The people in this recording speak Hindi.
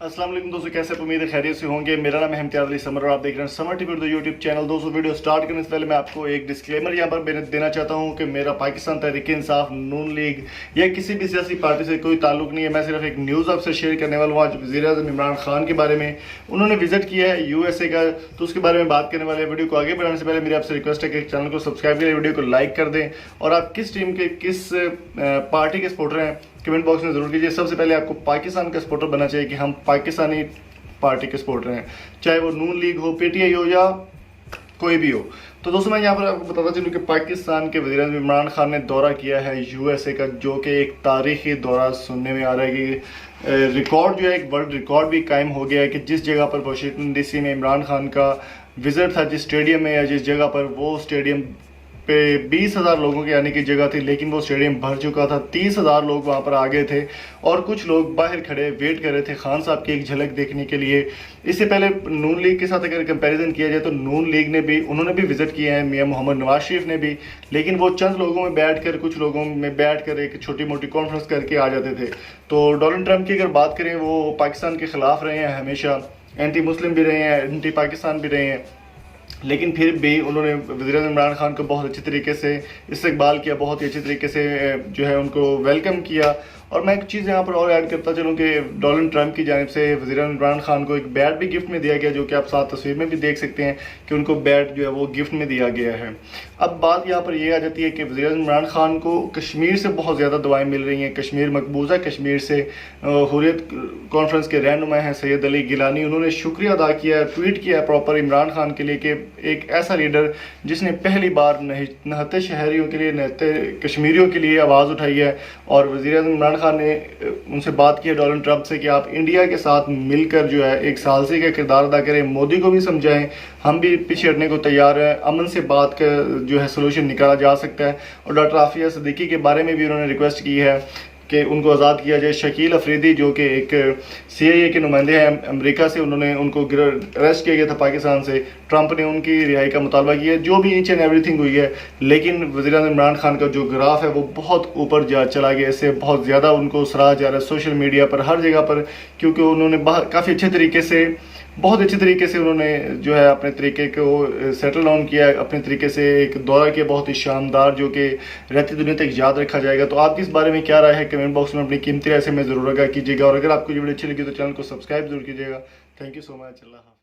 अस्सलाम वालेकुम दोस्तों, कैसे उम्मीद है खैरियत से होंगे। मेरा नाम है इम्तियाज़ अली समर और आप देख रहे हैं समर टीवी यूट्यूब चैनल। दोस्तों वीडियो स्टार्ट करने से पहले मैं आपको एक डिस्क्लेमर यहाँ पर देना चाहता हूँ कि मेरा पाकिस्तान तहरीक-ए-इंसाफ, नून लीग या किसी भी सियासी पार्टी से कोई ताल्लुक नहीं है। मैं सिर्फ एक न्यूज़ आपसे शेयर करने वाला हूँ। आज वज़ीर-ए-आज़म इमरान खान के बारे में उन्होंने विजिट किया है USA का, तो उसके बारे में बात करने वाले। वीडियो को आगे बढ़ाने से पहले मेरी आपसे रिक्वेस्ट है कि चैनल को सब्सक्राइब करें, वीडियो को लाइक कर दें और आप किस टीम के किस पार्टी के सपोर्टर हैं कमेंट बॉक्स में ज़रूर कीजिए। सबसे पहले आपको पाकिस्तान का सपोर्टर बनना चाहिए कि हम पाकिस्तानी पार्टी के सपोर्टर हैं, चाहे वो नून लीग हो, PTI हो या कोई भी हो। तो दोस्तों मैं यहाँ पर आपको बताता चलूँ कि पाकिस्तान के वज़ीर-ए-आज़म इमरान खान ने दौरा किया है USA का, जो कि एक तारीखी दौरा सुनने में आ रहा है कि रिकॉर्ड जो है, एक वर्ल्ड रिकॉर्ड भी कायम हो गया है कि जिस जगह पर वाशिंगटन DC में इमरान खान का विजिट था, जिस स्टेडियम में या जिस जगह पर, वो स्टेडियम पे 20,000 लोगों की आने की जगह थी, लेकिन वो स्टेडियम भर चुका था। 30,000 लोग वहाँ पर आ गए थे और कुछ लोग बाहर खड़े वेट कर रहे थे खान साहब की एक झलक देखने के लिए। इससे पहले नून लीग के साथ अगर कंपैरिजन किया जाए तो नून लीग ने भी, उन्होंने भी विजिट किया है, मियां मोहम्मद नवाज शरीफ ने भी, लेकिन वो चंद लोगों में बैठकर, कुछ लोगों में बैठकर एक छोटी मोटी कॉन्फ्रेंस करके आ जाते थे। तो डोनाल्ड ट्रंप की अगर बात करें, वो पाकिस्तान के खिलाफ रहे हैं, हमेशा एंटी मुस्लिम भी रहे हैं, एंटी पाकिस्तान भी रहे हैं, लेकिन फिर भी उन्होंने वज़ीर-ए-आज़म इमरान खान को बहुत अच्छी तरीके से इस्तकबाल किया, बहुत ही अच्छी तरीके से जो है उनको वेलकम किया। और मैं एक चीज़ यहाँ पर और ऐड करता चलूँ कि डोनाल्ड ट्रंप की जानिब से वज़ीर-ए-आज़म इमरान खान को एक बैट भी गिफ्ट में दिया गया, जो कि आप साथ तस्वीर में भी देख सकते हैं कि उनको बैट जो है वो गिफ्ट में दिया गया है। अब बात यहाँ पर ये आ जाती है कि वज़ीर-ए-आज़म इमरान खान को कश्मीर से बहुत ज़्यादा दुआएं मिल रही हैं। कश्मीर, मकबूजा कश्मीर से हुर्रियत कॉन्फ्रेंस के रहनुमा हैं सैयद अली गिलानी, उन्होंने शुक्रिया अदा किया, ट्वीट किया प्रॉपर इमरान खान के लिए कि एक ऐसा लीडर जिसने पहली बार नहते शहरियों के लिए, नहते कश्मीरियों के लिए आवाज़ उठाई है। और वज़ीर-ए-आज़म इमरान खान ने उनसे बात की है डोनाल्ड ट्रंप से कि आप इंडिया के साथ मिलकर जो है एक सालसी का किरदार अदा करें, मोदी को भी समझाएं, हम भी पीछे हटने को तैयार हैं, अमन से बात का जो है सोल्यूशन निकाला जा सकता है। और डॉक्टर आफिया सिद्दीकी के बारे में भी उन्होंने रिक्वेस्ट की है कि उनको आज़ाद किया जाए। शकील अफरीदी जो कि एक CIA के नुमाइंदे हैं अमेरिका से, उनको अरेस्ट किया गया था पाकिस्तान से, ट्रंप ने उनकी रिहाई का मुतालबा किया। जो भी ईच एंड एवरीथिंग हुई है, लेकिन वज़ीर-ए-आज़म इमरान खान का जो ग्राफ है वो बहुत ऊपर चला गया, इससे बहुत ज़्यादा उनको सराहा जा रहा है सोशल मीडिया पर, हर जगह पर, क्योंकि उन्होंने काफ़ी अच्छे तरीके से, बहुत अच्छे तरीके से उन्होंने जो है अपने तरीके को सेटल डाउन किया, अपने तरीके से एक दौरा किया बहुत ही शानदार, जो कि रहती दुनिया तक याद रखा जाएगा। तो आपकी इस बारे में क्या राय है, कमेंट बॉक्स में अपनी कीमती राय से मैं ज़रूर आगाह कीजिएगा। और अगर आपको ये वीडियो अच्छी लगी तो चैनल को सब्सक्राइब जरूर कीजिएगा। Thank you so much. अल्लाह हाफ़िज़।